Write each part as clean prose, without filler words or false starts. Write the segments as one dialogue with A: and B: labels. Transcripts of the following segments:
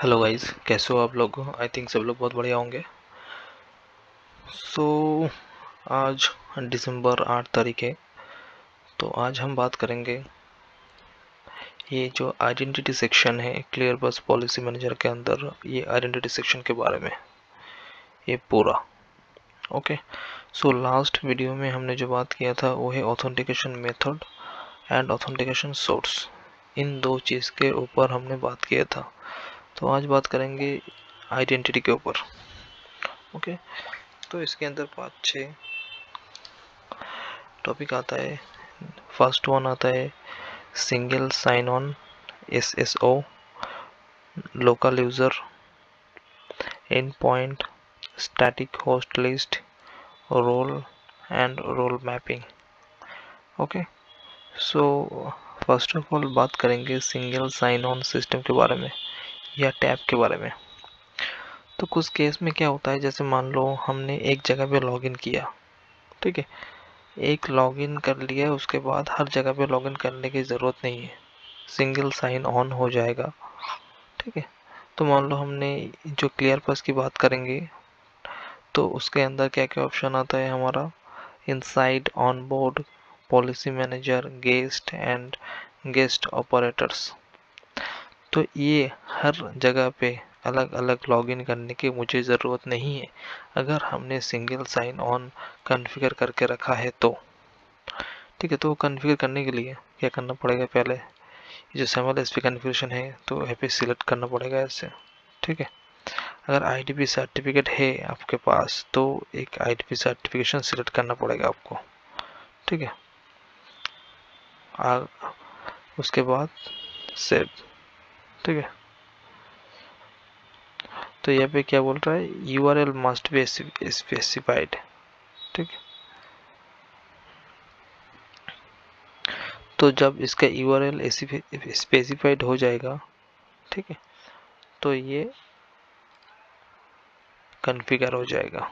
A: Hello guys, कैसे हो आप लोग? आई थिंक सब लोग बहुत बढ़िया होंगे। सो आज दिसंबर 8 तारीख है। तो आज हम बात करेंगे ये जो आइडेंटिटी सेक्शन है क्लियर बस पॉलिसी मैनेजर के अंदर, ये आइडेंटिटी सेक्शन के बारे में ये पूरा। ओके। सो लास्ट वीडियो में हमने जो बात किया था वो है authentication method and authentication source. इन दो चीज़ के ऊपर हमने बात किया था। तो आज बात करेंगे आइडेंटिटी के ऊपर। ओके। तो इसके अंदर 5-6 टॉपिक आता है। फर्स्ट वन आता है single sign on, SSO, local user, end point, static host list, role and role mapping. Okay. So first of all बात करेंगे सिंगल साइन ऑन सिस्टम के बारे में या टैब के बारे में। तो कुछ केस में क्या होता है, जैसे मान लो हमने एक जगह पे लॉगिन किया, ठीक है, एक लॉगिन कर लिया, उसके बाद हर जगह पे लॉगिन करने की ज़रूरत नहीं है, सिंगल साइन ऑन हो जाएगा। ठीक है। तो मान लो हमने जो क्लियर पास की बात करेंगे तो उसके अंदर क्या क्या ऑप्शन आता है हमारा, inside, on board, policy manager, guest and guest operators. तो ये हर जगह पे अलग अलग लॉगिन करने की मुझे ज़रूरत नहीं है अगर हमने सिंगल साइन ऑन कॉन्फ़िगर करके रखा है तो। ठीक है। तो वो कॉन्फ़िगर करने के लिए क्या करना पड़ेगा, पहले ये जो सेमल एस पी कन्फ्यूजन है तो यहाँ पे सिलेक्ट करना पड़ेगा ऐसे। ठीक है। अगर आईडीपी सर्टिफिकेट है आपके पास तो एक आईडीपी सर्टिफिकेशन सिलेक्ट करना पड़ेगा आपको। ठीक है। उसके बाद सेव। ठीक है। तो यहाँ पे क्या बोल रहा है, यूआरएल मस्ट बी स्पेसिफाइड। ठीक है। तो जब इसका यूआरएल स्पेसिफाइड हो जाएगा, ठीक है, तो ये कॉन्फ़िगर हो जाएगा।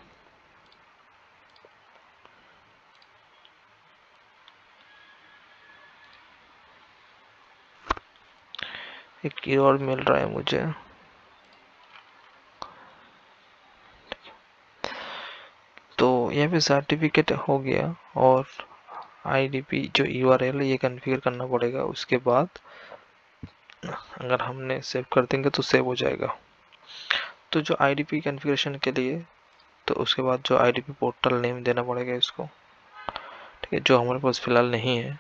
A: एक एरर मिल रहा है मुझे। तो यहाँ पे सर्टिफिकेट हो गया और आईडीपी जो यूआरएल है ये कॉन्फ़िगर करना पड़ेगा। उसके बाद अगर हमने सेव कर देंगे तो सेव हो जाएगा। तो जो आईडीपी कॉन्फ़िगरेशन के लिए, तो उसके बाद जो आईडीपी पोर्टल नेम देना पड़ेगा इसको। ठीक है, जो हमारे पास फिलहाल नहीं है।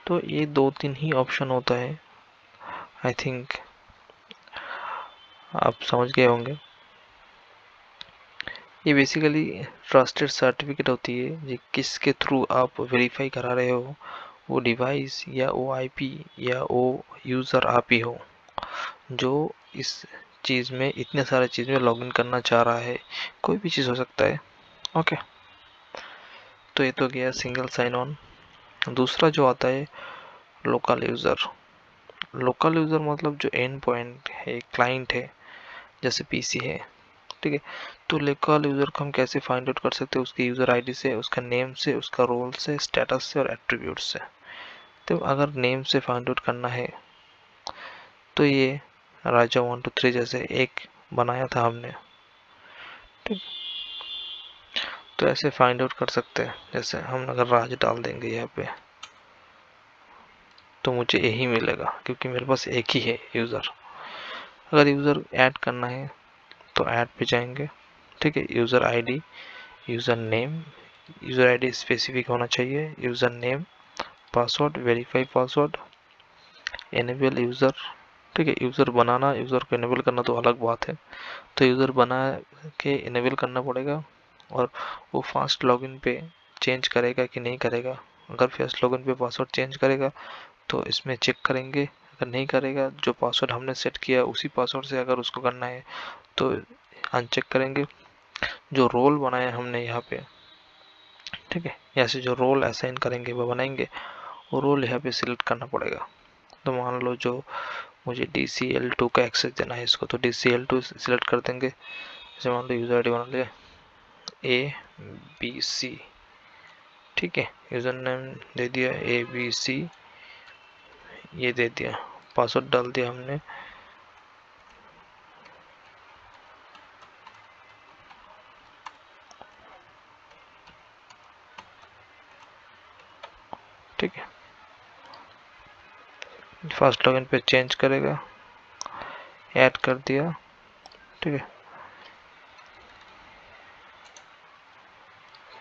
A: तो ये 2-3 ही ऑप्शन होता है, आई थिंक आप समझ गए होंगे। ये बेसिकली ट्रस्टेड सर्टिफिकेट होती है, ये किसके थ्रू आप वेरीफाई करा रहे हो, वो डिवाइस या वो आईपी या वो यूज़र आप ही हो जो इस चीज़ में, इतने सारे चीज़ में लॉगिन करना चाह रहा है। कोई भी चीज़ हो सकता है। ओके। तो ये तो गया सिंगल साइन ऑन। दूसरा जो आता है लोकल यूज़र। लोकल यूज़र मतलब जो एंड पॉइंट है, क्लाइंट है, जैसे पीसी है। ठीक है। तो लोकल यूज़र को हम कैसे फाइंड आउट कर सकते हैं, उसकी यूज़र आईडी से, उसका नेम से, उसका रोल से, स्टेटस से और एट्रीब्यूट से। तो अगर नेम से फाइंड आउट करना है तो ये राजा 1 2 3 जैसे एक बनाया था हमने। ठीक। तो ऐसे फाइंड आउट कर सकते हैं। जैसे हम अगर राज डाल देंगे यहाँ पे तो मुझे यही मिलेगा क्योंकि मेरे पास एक ही है यूज़र। अगर यूज़र ऐड करना है तो ऐड पे जाएंगे। ठीक है। User ID, user name, user ID specific होना चाहिए, user name, password, verify password, enable user. ठीक है। यूज़र बनाना, यूज़र को इनेबल करना तो अलग बात है। तो यूज़र बना के इनेबल करना पड़ेगा और वो फास्ट लॉगिन पे चेंज करेगा कि नहीं करेगा। अगर फास्ट लॉगिन पे पासवर्ड चेंज करेगा तो इसमें चेक करेंगे, अगर नहीं करेगा, जो पासवर्ड हमने सेट किया उसी पासवर्ड से अगर उसको करना है तो अनचेक करेंगे। जो रोल बनाया हमने यहाँ पे, ठीक है, यहाँ से जो रोल असाइन करेंगे वो बनाएंगे, वो रोल यहाँ पे सिलेक्ट करना पड़ेगा। तो मान लो जो मुझे DCL2 का एक्सेस देना है इसको, तो DCL2 सिलेक्ट कर देंगे। जैसे मान लो यूज़र आईडी बना लिया ABC। ठीक है। यूज़र नेम दे दिया ABC, ये दे दिया, पासवर्ड डाल दिया हमने। ठीक है, फर्स्ट लॉगिन पे चेंज करेगा, ऐड कर दिया। ठीक है,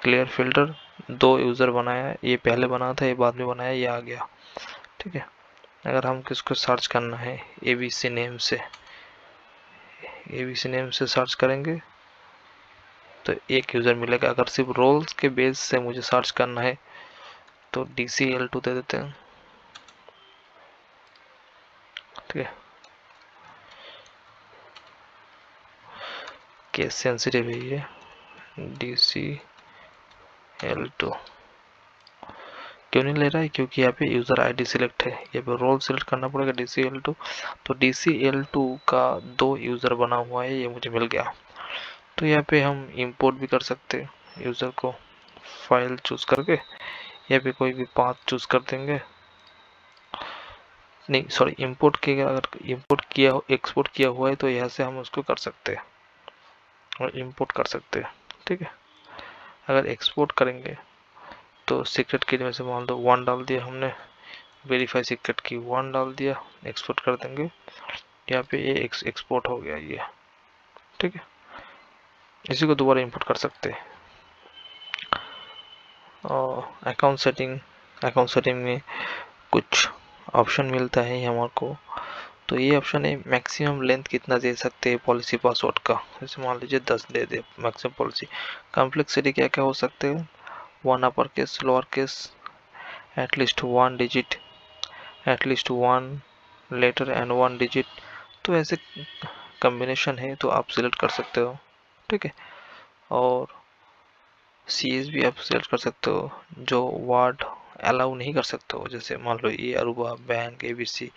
A: क्लियर फिल्टर, 2 यूज़र बनाया, ये पहले बना था, ये बाद में बनाया, ये आ गया। ठीक है, अगर हम किसको सर्च करना है ABC नेम से, ABC नेम से सर्च करेंगे तो एक यूज़र मिलेगा। अगर सिर्फ रोल्स के बेस से मुझे सर्च करना है तो DCL2 दे देते हैं। ठीक है, केस सेंसिटिव है ये DCL2। क्यों नहीं ले रहा है? क्योंकि यहाँ पे यूज़र आईडी सिलेक्ट है, यहाँ पे रोल सिलेक्ट करना पड़ेगा DCL2। तो DCL2 का 2 यूज़र बना हुआ है, ये मुझे मिल गया। तो यहाँ पे हम इंपोर्ट भी कर सकते हैं, यूज़र को फाइल चूज करके यहाँ पे कोई भी पाथ चूज कर देंगे। नहीं सॉरी, इंपोर्ट के अगर इंपोर्ट किया हो, एक्सपोर्ट किया हुआ है तो यहाँ से हम उसको कर सकते हैं और इंपोर्ट कर सकते हैं। ठीक है, अगर एक्सपोर्ट करेंगे तो सीक्रेट की में से मान लो 1 डाल दिया हमने, वेरीफाई सीक्रेट की 1 डाल दिया, एक्सपोर्ट कर देंगे, यहाँ पे ये एक्सपोर्ट हो गया ये। ठीक है, इसी को दोबारा इंपोर्ट कर सकते हैं। और अकाउंट सेटिंग में कुछ ऑप्शन मिलता है हमारे को। तो ये ऑप्शन है मैक्सिमम लेंथ कितना दे सकते हैं पॉलिसी पासवर्ड का, जैसे मान लीजिए 10 दे दे मैक्सिमम पॉलिसी। कॉम्प्लेक्सिटी क्या क्या हो सकते हैं, 1 upper case, lower case, at least 1 digit, at least 1 letter and 1 digit. तो ऐसे कॉम्बिनेशन है तो आप सिलेक्ट कर सकते हो। ठीक है, और CS भी आप सिलेक्ट कर सकते हो, जो वर्ड अलाउ नहीं कर सकते हो, जैसे मान लो ये अरुबा, बैंक, ABC,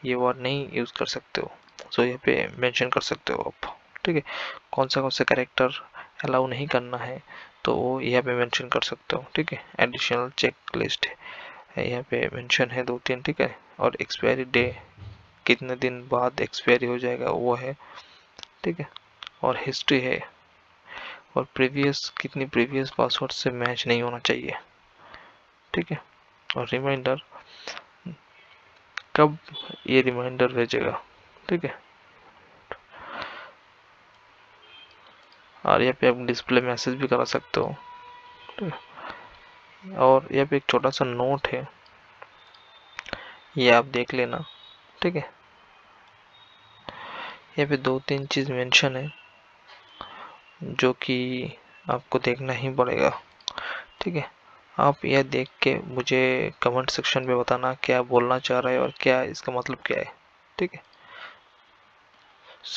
A: ये वर्ड नहीं यूज कर सकते हो, तो यहाँ पे मेंशन कर सकते हो आप। ठीक है, कौन सा कैरेक्टर अलाउ नहीं करना है तो वो यहाँ पे मेंशन कर सकते हो। ठीक है, एडिशनल चेक लिस्ट है यहाँ पे मेंशन है 2-3। ठीक है, और एक्सपायरी डे कितने दिन बाद एक्सपायरी हो जाएगा वो है। ठीक है, और हिस्ट्री है, और प्रीवियस पासवर्ड से मैच नहीं होना चाहिए। ठीक है, और रिमाइंडर, कब ये रिमाइंडर भेजेगा। ठीक है, और यहाँ पे आप डिस्प्ले मैसेज भी करा सकते हो। ठीक है, और यहाँ पे एक छोटा सा नोट है, ये आप देख लेना। ठीक है, यहाँ पे 2-3 चीज मेंशन है जो कि आपको देखना ही पड़ेगा। ठीक है, आप यह देख के मुझे कमेंट सेक्शन में बताना क्या बोलना चाह रहे हैं और क्या इसका मतलब क्या है। ठीक है,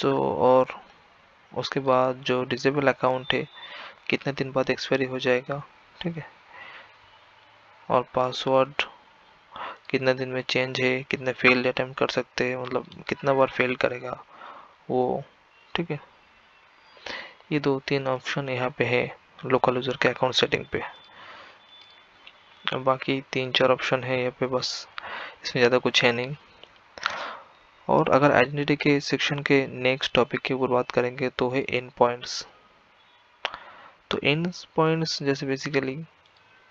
A: और उसके बाद जो डिसेबल अकाउंट है कितने दिन बाद एक्सपायरी हो जाएगा। ठीक है, और पासवर्ड कितने दिन में चेंज है, कितने फेल अटेम्प्ट कर सकते हैं, मतलब कितना बार फेल करेगा वो। ठीक है, ये 2-3 ऑप्शन यहाँ पे है लोकल यूजर के अकाउंट सेटिंग पे। बाकी 3-4 ऑप्शन है यहाँ पे, बस इसमें ज़्यादा कुछ है नहीं। और अगर आइडेंटिटी के सेक्शन के नेक्स्ट टॉपिक के ऊपर बात करेंगे तो है एंड पॉइंट्स। तो एंड पॉइंट्स जैसे बेसिकली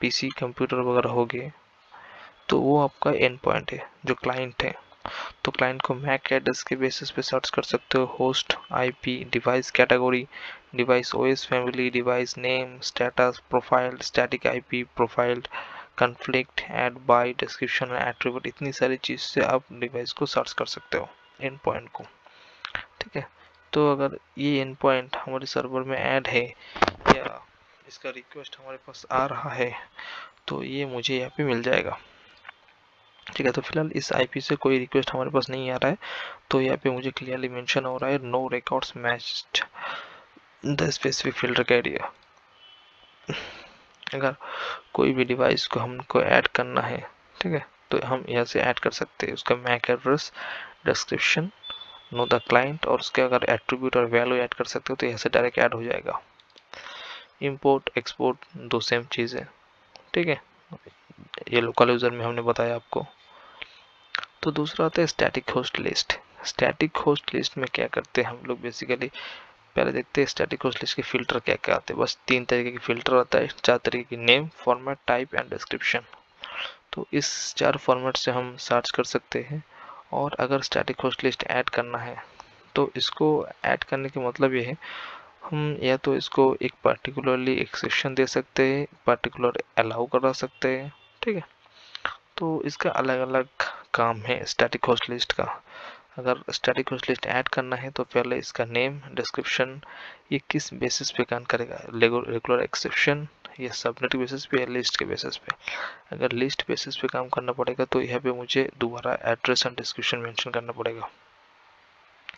A: PC कंप्यूटर वगैरह हो गए तो वो आपका एंड पॉइंट है, जो क्लाइंट है। तो क्लाइंट को मैक एड्रेस के बेसिस पे सर्च कर सकते हो, host IP, device category, device OS family, device name, status, profile, static IP, profile, conflict, add by, description, attribute, इतनी सारी चीज से आप डिवाइस को सर्च कर सकते हो, एंड पॉइंट को। ठीक है, तो अगर ये एंड पॉइंट हमारे सर्वर में ऐड है या इसका रिक्वेस्ट हमारे पास आ रहा है तो ये मुझे यहाँ पे मिल जाएगा। ठीक है, तो फिलहाल इस IP से कोई रिक्वेस्ट हमारे पास नहीं आ रहा है, तो यहाँ पे मुझे क्लियरली मेंशन हो रहा है no records matched the specific field criteria. अगर कोई भी डिवाइस को हमको ऐड करना है, ठीक है, तो हम यहाँ से ऐड कर सकते हैं उसका MAC address, description, know the client, और उसके अगर एट्रीब्यूट और वैल्यू ऐड कर सकते हो तो यहाँ से डायरेक्ट ऐड हो जाएगा। इंपोर्ट एक्सपोर्ट 2 सेम चीज़ है। ठीक है, ये लोकल यूज़र में हमने बताया आपको। तो तो दूसरा आता है static host list. Static host list में क्या करते हैं हम लोग, बेसिकली पहले देखते हैं स्टैटिक होस्ट लिस्ट के फिल्टर क्या क्या आते हैं। बस 3 तरीके के फिल्टर आता है, 4 तरीके की, name, format, type and description. तो इस 4 फॉर्मेट से हम सर्च कर सकते हैं। और अगर स्टैटिक होस्ट लिस्ट ऐड करना है तो इसको ऐड करने का मतलब ये है, हम या तो इसको एक पर्टिकुलरली एक्सेप्शन दे सकते हैं, पर्टिकुलर अलाउ करा सकते हैं, ठीक है। तो इसका अलग अलग काम है स्टैटिक होस्ट लिस्ट का। अगर स्टैटिक होस्ट लिस्ट ऐड करना है तो पहले इसका नेम, डिस्क्रिप्शन, ये किस बेसिस पे काम करेगा, रेगुलर एक्सेप्शन या सबनेट बेसिस पे या लिस्ट के बेसिस पे। अगर लिस्ट बेसिस पे काम करना पड़ेगा तो यहाँ पे मुझे दोबारा एड्रेस एंड डिस्क्रिप्शन मेंशन करना पड़ेगा,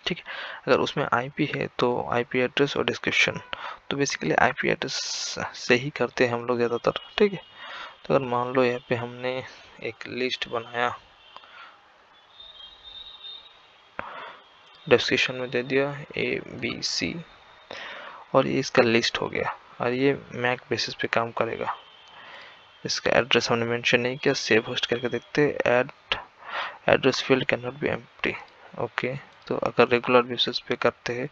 A: ठीक है। अगर उसमें आईपी है तो आईपी एड्रेस और डिस्क्रिप्शन। तो बेसिकली आईपी एड्रेस से ही करते हैं हम लोग ज़्यादातर, ठीक है। तो अगर मान लो यहाँ पे हमने एक लिस्ट बनाया, डिस्क्रिप्शन में दे दिया ABC, और ये इसका लिस्ट हो गया, और ये मैक बेसिस पे काम करेगा। इसका एड्रेस हमने मेंशन नहीं किया, सेव होस्ट करके देखते हैं, add address field can not be empty. Okay, तो अगर रेगुलर बेसिस पे करते हैं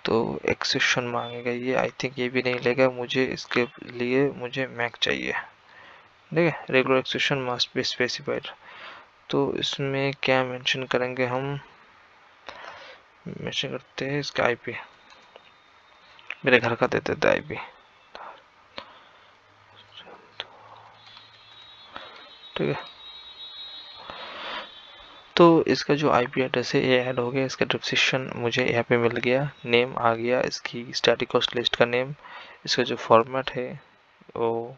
A: तो एक्सेप्शन मांगेगा ये, आई थिंक ये भी नहीं लेगा, मुझे इसके लिए मुझे मैक चाहिए, ठीक है। Regular exception must be specified. तो इसमें क्या मेंशन करेंगे हम, मेंशन करते हैं इसका आईपी, मेरे घर का दे देते आईपी, ठीक है। तो इसका जो आईपी एड्रेस है ये ऐड हो गया, इसका डिस्क्रिप्शन मुझे यहाँ पे मिल गया, नेम आ गया इसकी स्टैटिक होस्ट लिस्ट का नेम, इसका जो फॉर्मेट है वो,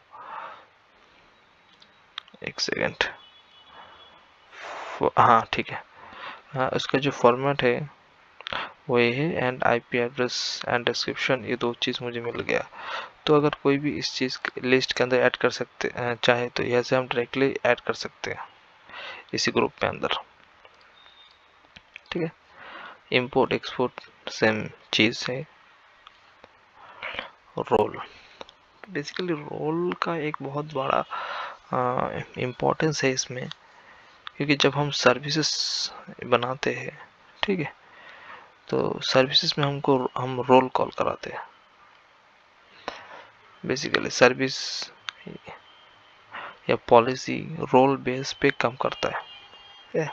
A: एक सेकेंड, हाँ ठीक है, हाँ इसका जो फॉर्मेट है वो ये है, and IP address and description, ये 2 चीज़ मुझे मिल गया। तो अगर कोई भी इस चीज़ लिस्ट के अंदर ऐड कर सकते चाहे तो यहाँ से हम डायरेक्टली ऐड कर सकते हैं इसी ग्रुप के अंदर, ठीक है। इंपोर्ट एक्सपोर्ट सेम चीज़ है। रोल, बेसिकली रोल का एक बहुत बड़ा इम्पोर्टेंस है इसमें, क्योंकि जब हम सर्विसेज बनाते हैं, ठीक है, तो सर्विसेज में हम रोल कॉल कराते हैं। बेसिकली सर्विस या पॉलिसी रोल बेस पे काम करता है।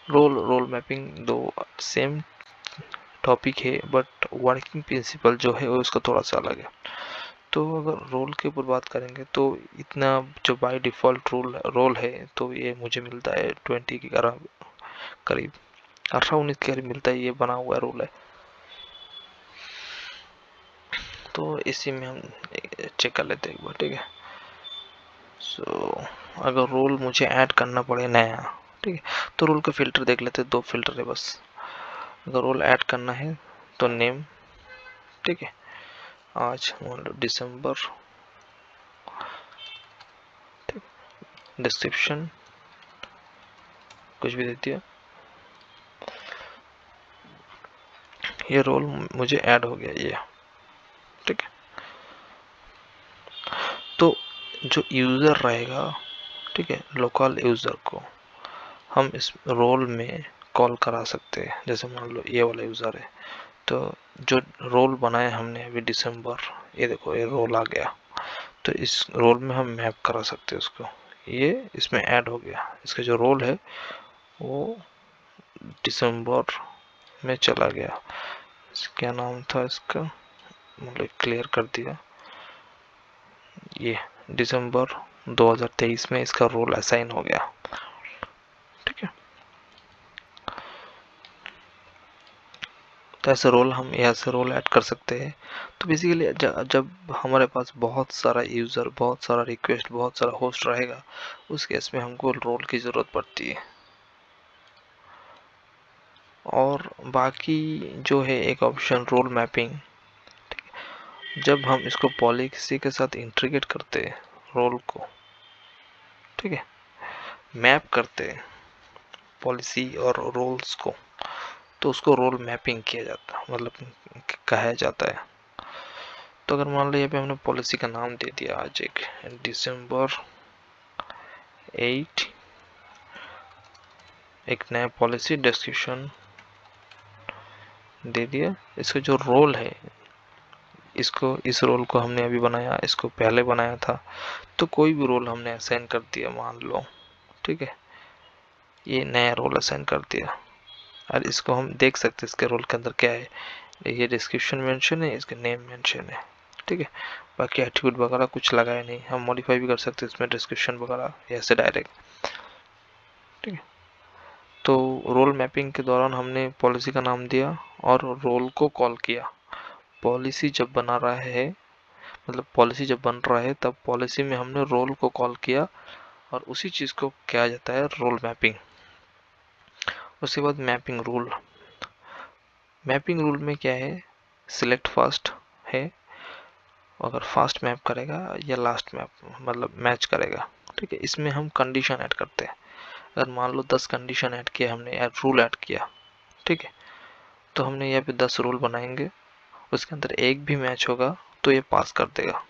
A: रोल मैपिंग दो सेम टॉपिक है, बट वर्किंग प्रिंसिपल जो है वो उसका थोड़ा सा अलग है। तो अगर रोल के ऊपर बात करेंगे तो इतना जो बाय डिफ़ॉल्ट रोल है तो ये मुझे मिलता है 20 के करीब 18-19 के करीब मिलता है, ये बना हुआ रोल है। तो इसी में हम चेक कर लेते हैं एक बार, ठीक है। सो अगर रोल मुझे ऐड करना पड़े नया, ठीक है, तो रोल का फिल्टर देख लेते हैं, 2 फिल्टर है बस। अगर रोल ऐड करना है तो नेम, ठीक है, आज मान लो दिसंबर, डिस्क्रिप्शन कुछ भी दे दिया, ये रोल मुझे ऐड हो गया ये, ठीक है। तो जो यूज़र रहेगा, ठीक है, लोकल यूज़र को हम इस रोल में कॉल करा सकते हैं। जैसे मान लो ये वाला यूज़र है, तो जो रोल बनाया हमने अभी दिसंबर, ये देखो ये रोल आ गया, तो इस रोल में हम मैप करा सकते हैं उसको, ये इसमें ऐड हो गया। इसका जो रोल है वो दिसंबर में चला गया। क्या नाम था इसका, मतलब क्लियर कर दिया, ये दिसंबर 2023 में इसका रोल असाइन हो गया, ठीक है। तो ऐसे रोल हम यहाँ से रोल ऐड कर सकते हैं। तो बेसिकली जब हमारे पास बहुत सारा यूज़र, बहुत सारा रिक्वेस्ट, बहुत सारा होस्ट रहेगा, उस केस में हमको रोल की ज़रूरत पड़ती है। और बाकी जो है एक ऑप्शन रोल मैपिंग, जब हम इसको पॉलिसी के साथ इंटीग्रेट करते हैं रोल को, ठीक है, मैप करते हैं पॉलिसी और रोल्स को, तो उसको रोल मैपिंग किया जाता है, मतलब कहा जाता है। तो अगर मान लो यहाँ पे हमने पॉलिसी का नाम दे दिया आज एक दिसंबर 8 एक नया पॉलिसी डिस्क्रिप्शन दे दिया। इसका जो रोल है, इसको इस रोल को हमने अभी बनाया, इसको पहले बनाया था, तो कोई भी रोल हमने असाइन कर दिया मान लो, ठीक है, ये नया रोल असाइन कर दिया। और इसको हम देख सकते हैं इसके रोल के अंदर क्या है, ये डिस्क्रिप्शन मेंशन है, इसके नेम मेंशन है, ठीक है। बाकी एट्रीब्यूट वगैरह कुछ लगाया नहीं, हम मॉडिफाई भी कर सकते हैं इसमें डिस्क्रिप्शन वगैरह ऐसे डायरेक्ट, ठीक है। तो रोल मैपिंग के दौरान हमने पॉलिसी का नाम दिया और रोल को कॉल किया। पॉलिसी जब बना रहा है, मतलब पॉलिसी जब बन रहा है तब पॉलिसी में हमने रोल को कॉल किया और उसी चीज़ को किया जाता है रोल मैपिंग। उसके बाद मैपिंग रूल। मैपिंग रूल में क्या है, सिलेक्ट फास्ट है, अगर फास्ट मैप करेगा या लास्ट मैप मतलब मैच करेगा, ठीक है। इसमें हम कंडीशन ऐड करते हैं। अगर मान लो 10 कंडीशन ऐड किया हमने या रूल ऐड किया, ठीक है, तो हमने यहाँ पे 10 रूल बनाएंगे, उसके अंदर एक भी मैच होगा तो ये पास कर देगा,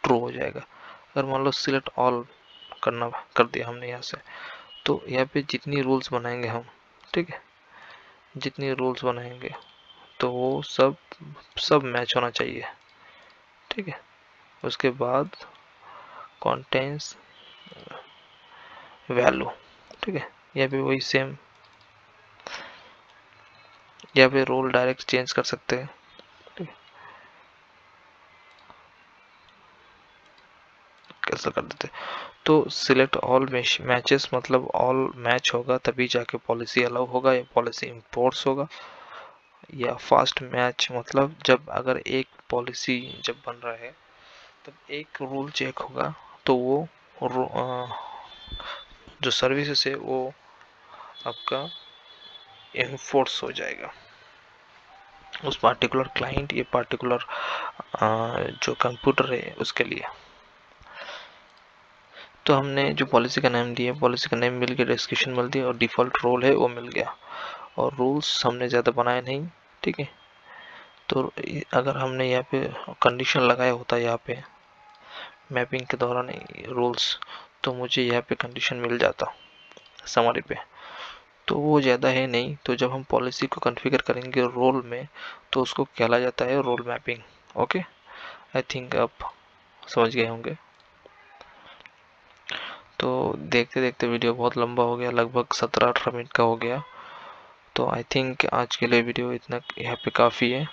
A: ट्रू हो जाएगा। अगर मान लो सिलेक्ट ऑल करना कर दिया हमने यहाँ से, तो यहाँ पे जितनी रूल्स बनाएंगे हम, ठीक है, जितनी रूल्स बनाएंगे तो वो सब मैच होना चाहिए, ठीक है। उसके बाद कॉन्टेंस वैल्यू, ठीक है, यहाँ पे वही सेम, यहाँ पे रोल डायरेक्ट चेंज कर सकते हैं, ठीक है, कैसा कर देते। तो सिलेक्ट ऑल मैचेस मतलब ऑल मैच होगा तभी जाके पॉलिसी अलाउ होगा या पॉलिसी इंपोर्ट्स होगा। या फास्ट मैच मतलब जब अगर एक पॉलिसी जब बन रहा है तब एक रूल चेक होगा तो वो जो सर्विसेज है वो आपका इन्फोर्स हो जाएगा उस पार्टिकुलर क्लाइंट या पार्टिकुलर जो कंप्यूटर है उसके लिए। तो हमने जो पॉलिसी का नाम दिया, पॉलिसी का नेम मिल गया, डिस्क्रिप्शन मिल दिया और डिफ़ॉल्ट रोल है वो मिल गया, और रूल्स हमने ज़्यादा बनाए नहीं, ठीक है। तो अगर हमने यहाँ पे कंडीशन लगाया होता यहाँ पे मैपिंग के दौरान रूल्स, तो मुझे यहाँ पे कंडीशन मिल जाता समरी पे। तो वो ज़्यादा है नहीं, तो जब हम पॉलिसी को कॉन्फ़िगर करेंगे रोल में तो उसको कहला जाता है role mapping. Okay, I think आप समझ गए होंगे। तो देखते देखते वीडियो बहुत लंबा हो गया, लगभग 17-18 मिनट का हो गया। तो आई थिंक आज के लिए वीडियो इतना यहाँ पे काफ़ी है।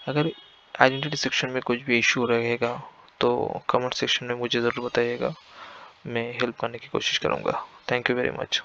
A: अगर आइडेंटिटी सेक्शन में कुछ भी इशू रहेगा तो कमेंट सेक्शन में मुझे ज़रूर बताइएगा, मैं हेल्प करने की कोशिश करूँगा। Thank you very much.